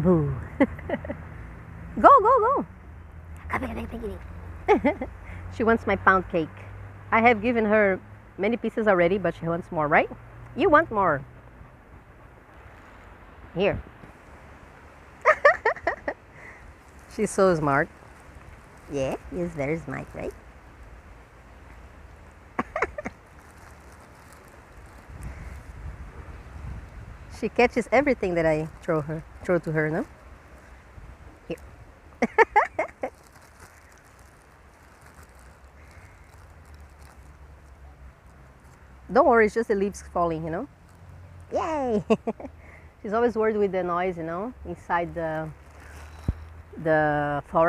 Boo. Go, go, go. She wants my pound cake. I have given her many pieces already, but she wants more, right? You want more. Here. She's so smart. Yeah, he's very smart, right? She catches everything that I throw to her, no? Here. Don't worry, it's just the leaves falling, you know? Yay! She's always worried with the noise, you know, inside the forest.